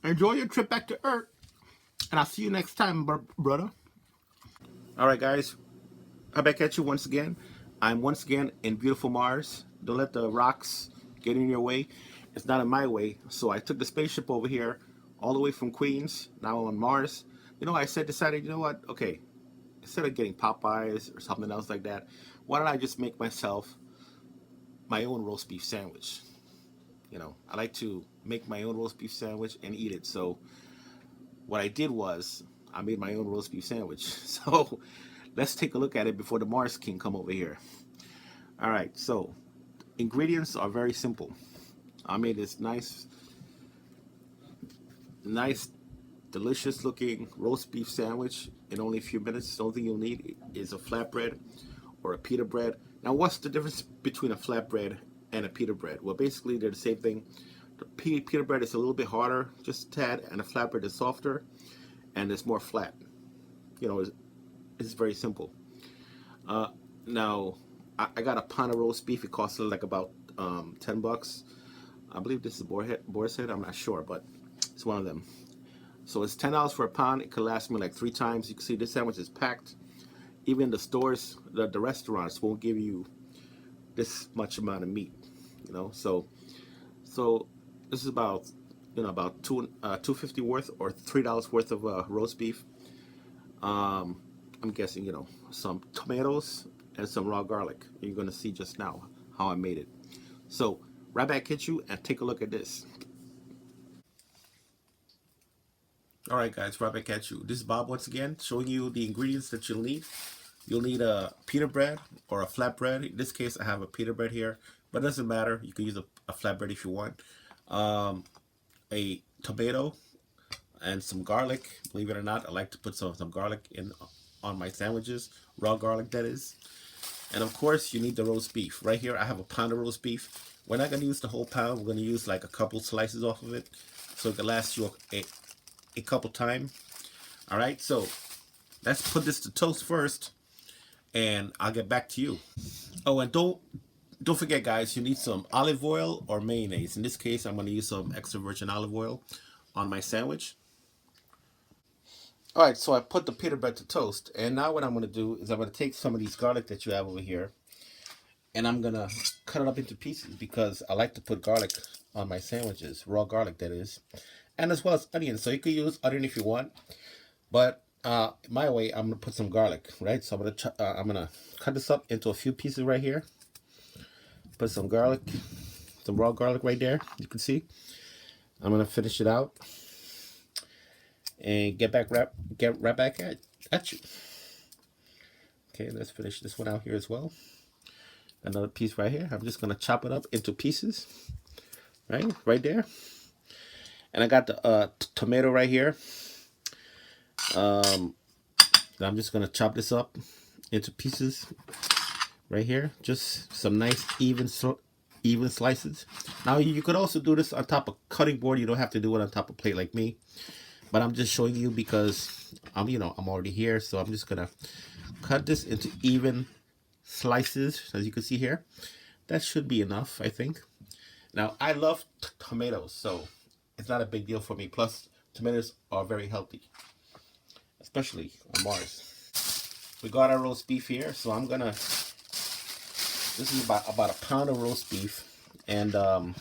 Enjoy your trip back to Earth, and I'll see you next time, brother. All right, guys. I'm back at you once again. I'm once again in beautiful Mars. Don't let the rocks get in your way. It's not in my way. So I took the spaceship over here, all the way from Queens. Now I'm on Mars. I decided, you know what? Okay, instead of getting Popeyes or something else like that, why don't I just make myself my own roast beef sandwich? I like to make my own roast beef sandwich and eat it. So what I did was I made my own roast beef sandwich. So let's take a look at it before the Mars King come over here. All right, so ingredients are very simple. I made this nice, delicious looking roast beef sandwich in only a few minutes. The only thing you'll need is a flatbread or a pita bread. Now, what's the difference between a flatbread and a pita bread? Well, basically, they're the same thing. The pita bread is a little bit harder, just a tad, and the flatbread is softer and it's more flat. It's very simple. Now, I got a pound of roast beef. It costs like about $10. I believe this is boar's head. I'm not sure, but it's one of them. So it's $10 for a pound. It could last me like 3 times. You can see this sandwich is packed. Even the stores, the restaurants won't give you this much amount of meat. So this is about 250 worth or $3 worth of roast beef. I'm guessing some tomatoes and some raw garlic. You're gonna see just now how I made it. So right back at you and take a look at this. All right, guys, right back at you. This is Bob once again, showing you the ingredients that you'll need. You'll need a pita bread or a flatbread. In this case, I have a pita bread here, but it doesn't matter. You can use a flatbread if you want. A tomato and some garlic. Believe it or not, I like to put some garlic in on my sandwiches, raw garlic that is. And of course, you need the roast beef. Right here, I have a pound of roast beef. We're not going to use the whole pound. We're going to use like a couple slices off of it, so it can last you a couple time. All right, so let's put this to toast first, and I'll get back to you. Oh, and don't forget, guys, you need some olive oil or mayonnaise. In this case, I'm going to use some extra virgin olive oil on my sandwich. All right, so I put the pita bread to toast, and now what I'm going to do is I'm going to take some of these garlic that you have over here, and I'm going to cut it up into pieces because I like to put garlic on my sandwiches, raw garlic that is, and as well as onions. So you could use onion if you want, but my way, I'm going to put some garlic, right? So I'm going to cut this up into a few pieces right here. Put some garlic, some raw garlic right there. You can see. I'm going to finish it out and get right back at you. Okay, let's finish this one out here as well. Another piece right here. I'm just going to chop it up into pieces, right there. And I got the tomato right here. I'm just going to chop this up into pieces right here. Just some nice even slices. Now you could also do this on top of cutting board. You don't have to do it on top of plate like me. But I'm just showing you because I'm already here, so I'm just gonna cut this into even slices, as you can see here. That should be enough, I think. Now I love tomatoes, so it's not a big deal for me. Plus, tomatoes are very healthy, especially on Mars. We got our roast beef here, so I'm gonna. This is about a pound of roast beef, and let's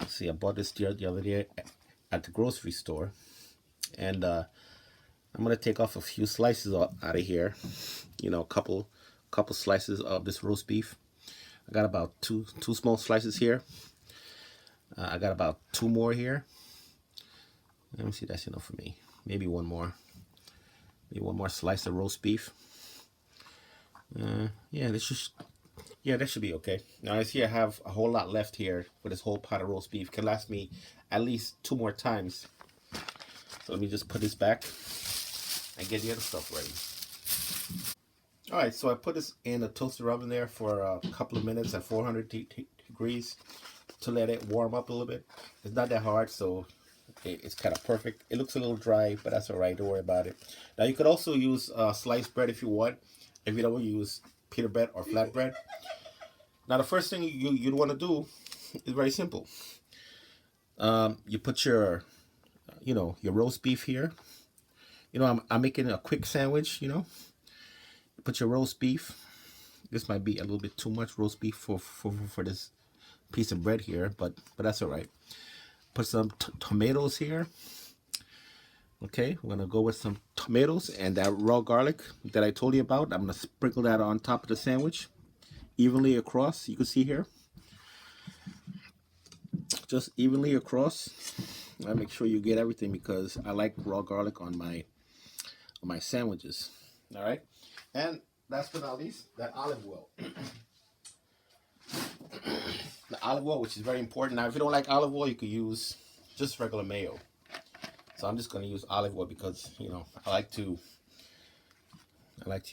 see, I bought this the other day at the grocery store, and I'm gonna take off a few slices out of here. A couple slices of this roast beef. I got about two small slices here. I got about 2 more here. Let me see, that's enough for me. Maybe one more. Maybe one more slice of roast beef. Yeah, that should be okay. Now I see I have a whole lot left here for this whole pot of roast beef. Can last me at least 2 more times. So let me just put this back and get the other stuff ready. All right, so I put this in a toaster oven there for a couple of minutes at 400 degrees to let it warm up a little bit. It's not that hard, so it's kind of perfect. It looks a little dry, but that's all right. Don't worry about it. Now you could also use sliced bread if you want. If you don't use pita bread or flatbread. Now the first thing you'd want to do is very simple. You put your, your roast beef here. I'm making a quick sandwich. You put your roast beef. This might be a little bit too much roast beef for this piece of bread here, but that's all right. Put some tomatoes here. Okay, we're gonna go with some tomatoes and that raw garlic that I told you about. I'm gonna sprinkle that on top of the sandwich, evenly across. You can see here, just evenly across. I make sure you get everything because I like raw garlic on my sandwiches. All right, and last but not least, that olive oil. The olive oil, which is very important. Now, if you don't like olive oil, you could use just regular mayo. So I'm just going to use olive oil because I like to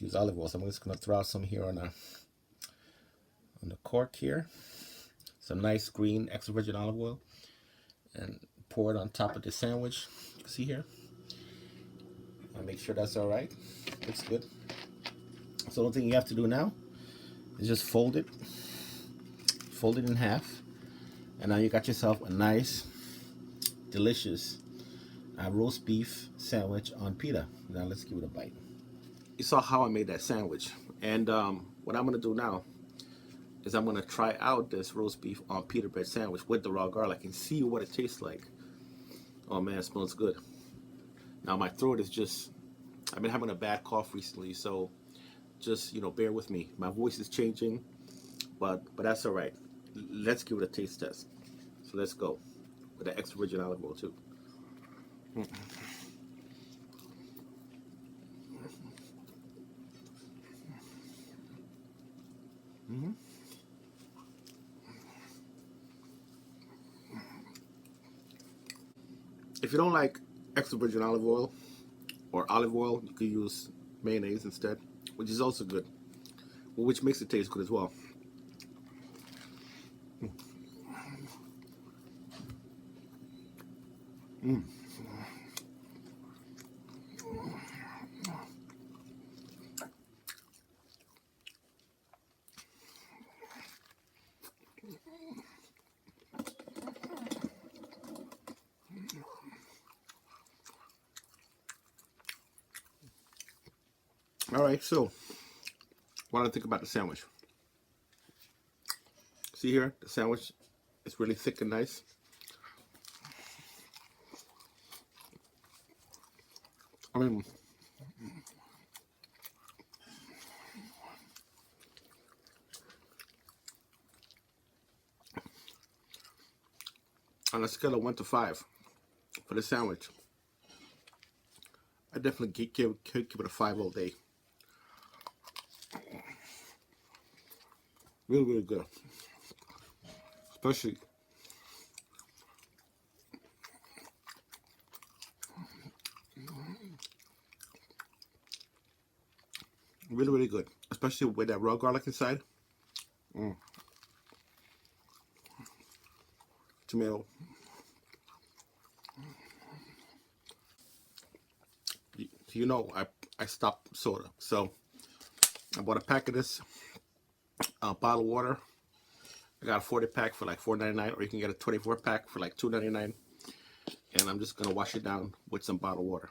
use olive oil. So I'm just going to throw out some here on the cork here. Some nice green extra virgin olive oil, and pour it on top of the sandwich. You can see here. And make sure that's all right. Looks good. So the only thing you have to do now is just fold it in half, and now you got yourself a nice, delicious roast beef sandwich on pita. Now let's give it a bite. You saw how I made that sandwich, and what I'm gonna do now is I'm gonna try out this roast beef on pita bread sandwich with the raw garlic and see what it tastes like. Oh man, it smells good. Now my throat is just, I've been having a bad cough recently, so just bear with me. My voice is changing, but that's all right. Let's give it a taste test. So let's go with the extra virgin olive oil too. If you don't like extra virgin olive oil or olive oil, you could use mayonnaise instead, which is also good, which makes it taste good as well. All right, so what do I think about the sandwich? See here, the sandwich is really thick and nice. I mean, on a scale of 1 to 5 for the sandwich, I definitely give it a 5 all day. Really, really good. Especially really, really good. Especially with that raw garlic inside. Tomato. I stopped soda. So I bought a pack of this bottle of water. I got a 40 pack for like $4.99, or you can get a 24 pack for like $2.99. And I'm just gonna wash it down with some bottled water.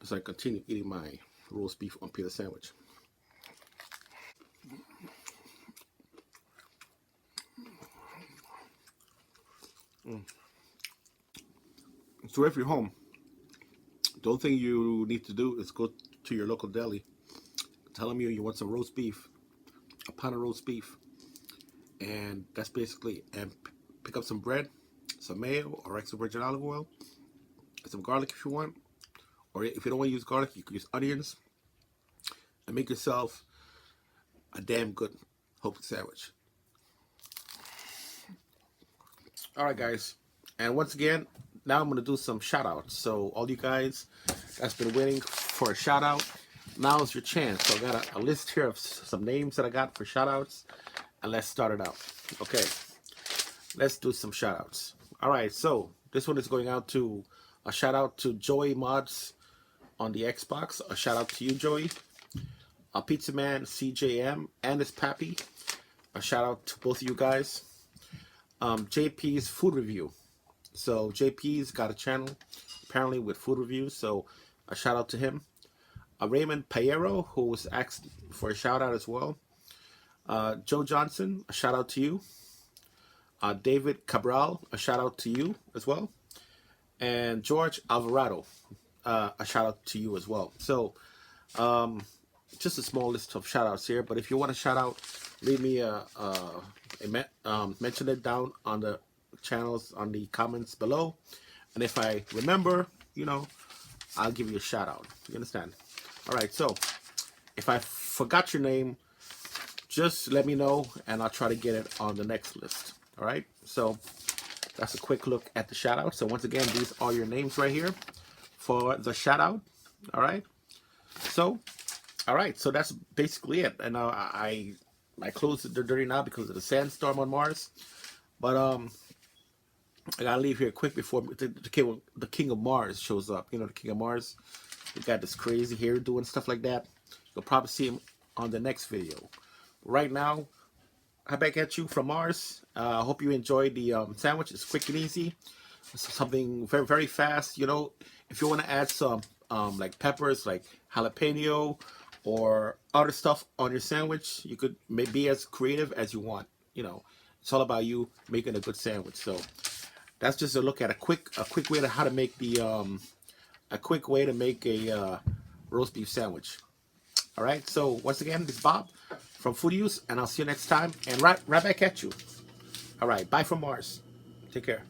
As I continue eating my roast beef on pita sandwich. So if you're home, the only thing you need to do is go to your local deli, tell them you want some roast beef, a pound of roast beef, and that's basically it. And pick up some bread, some mayo or extra virgin olive oil, some garlic if you want, or if you don't want to use garlic, you can use onions, and make yourself a damn good homemade sandwich. All right, guys, and once again, now I'm gonna do some shout outs. So all you guys that's been waiting for a shout out, now is your chance. So I got a list here of some names that I got for shout outs, and let's start it out. Okay, let's do some shout outs. All right, so this one is going out to a shout out to Joey Mods on the Xbox. A shout out to you, Joey. Pizza Man CJM and his Pappy. A shout out to both of you guys. JP's food review. So JP's got a channel apparently with food reviews. So a shout out to him. Raymond Payero, who was asked for a shout out as well. Joe Johnson, a shout out to you. David Cabral, a shout out to you as well. And George Alvarado, a shout out to you as well. So just a small list of shout outs here, but if you want a shout out, leave me mention it down on the channels, on the comments below, and if I remember, you know, I'll give you a shout out. You understand? All right, so if I forgot your name, just let me know and I'll try to get it on the next list. All right, so that's a quick look at the shout out. So once again, these are your names right here for the shout out. All right, so that's basically it. And I closed the dirty now because of the sandstorm on Mars, but I gotta leave here quick before the King of Mars shows up. You know, the King of Mars, he got this crazy hair doing stuff like that. You'll probably see him on the next video. Right now, I back at you from Mars. I hope you enjoyed the sandwich. It's quick and easy. It's something very, very fast. You know, if you want to add some like peppers, like jalapeno or other stuff on your sandwich, you could be as creative as you want. You know, it's all about you making a good sandwich. So that's just a look at a quick way to how to make the a roast beef sandwich. All right. So once again, this is Bob from Food Use, and I'll see you next time. And right back at you. All right. Bye from Mars. Take care.